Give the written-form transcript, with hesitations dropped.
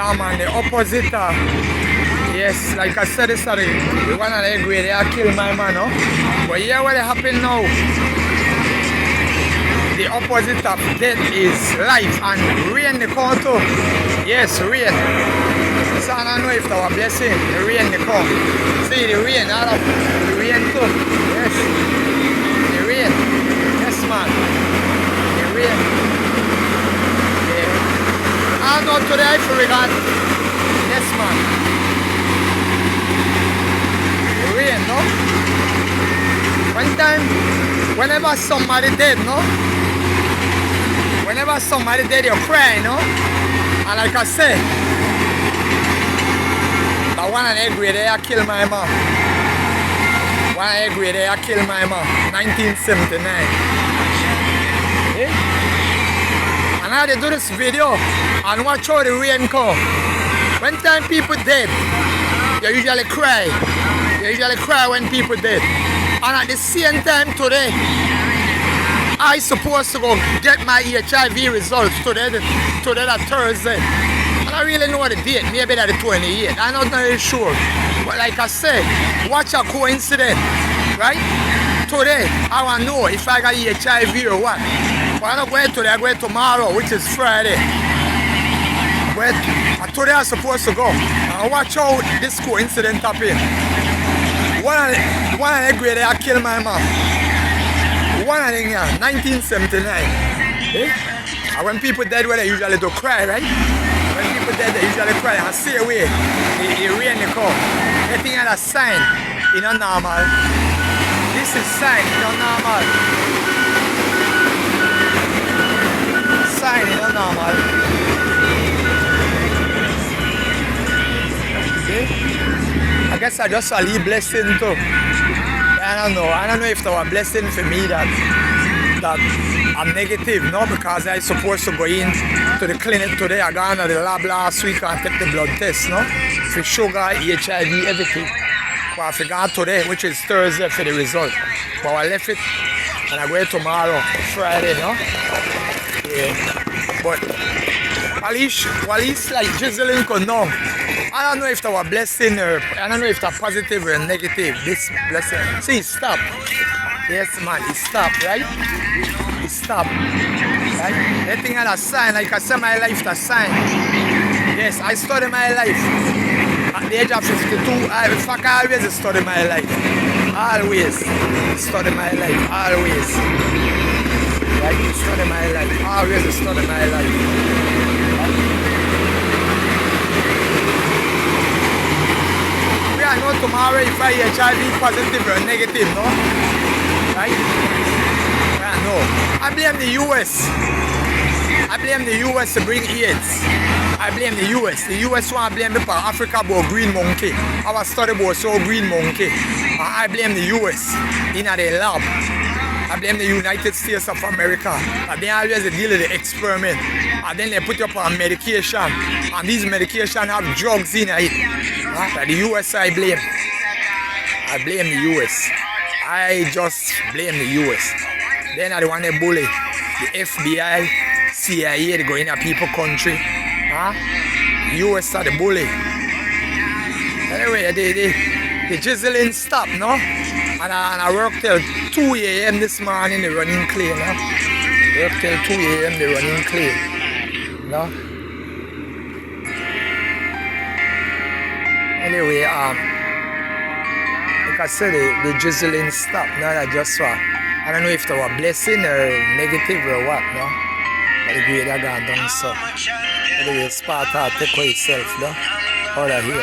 Yeah, man, the opposite. Yes, like I said, it's the one of the grade. They kill my man, no? But yeah, what happened now? The opposite of death is life and rain the come too. Yes, rain. So I don't know if that was blessing. The rain the come. See the rain, all of the rain too. Yes. The rain. Yes, man. The rain. Yeah. I know today I forgot. Yes, man. The rain, no? One time, whenever somebody dead, no? Whenever somebody dead, you cry, no? And like I said, that one and grade there killed my mom. One and grade there killed my mom. 1979. Eh? And now they do this video and watch how the rain come. When time people dead, you usually cry. You usually cry when people dead. And at the same time today, I supposed to go get my HIV results today that Thursday. And I really know the date, maybe that the 28th. I'm not really sure. But like I said, watch a coincidence, right? Today, I want to know if I got HIV or what. But I'm not going today, I'm going tomorrow, which is Friday. But today I'm supposed to go. And watch how this coincidence happened. One of the grade I killed my mom. One of them, 1979. Eh? And when people dead, well, they usually do cry, right? When people dead, they usually cry and stay away. The rain they come. They think that's a sign. It's not normal. This is sign. It's not normal. Sign. It's not normal. See? I guess I just saw a blessing too. I don't know if that was a blessing for me that I'm negative, no, because I supposed to go in to the clinic today. I got into the lab last week and take the blood test, no, for sugar, HIV, everything. But I forgot today, which is Thursday, for the result. But I left it and I go tomorrow, Friday, no. Yeah. But at least like drizzling could know. I don't know if that was a blessing or I don't know if that's positive or negative. This blessing. See, stop. Yes, man, it stopped, right? It stopped. Right? Anything had a sign, like I said, my life a sign. Yes, I study my life. At the age of 52, I always study my life. Always study my life. Always. Right? Study my life. Always study my life. Right? I know tomorrow if I HIV positive or negative, no? Right? I know. I blame the US. I blame the US to bring AIDS. I blame the US. The US want to blame me for Africa about green monkey. Our study about so green monkey. I blame the US in their lab. I blame the United States of America. And they always deal with the experiment. And then they put you up on medication. And these medications have drugs in it. The US I blame. I blame the US. I just blame the US. Then I want to bully the FBI, CIA, they go in a people's country. US are the bully. Anyway, the drizzling stop, no? And I work till 2 a.m. this morning, they running clean, no? Work till 2 a.m. they running clean. No? Anyway, like I said, the drizzling stopped. Now I just saw. I don't know if that was a blessing or negative or what, no? But the grade I got done so. Anyway, Sparta take for itself, no? Out of here.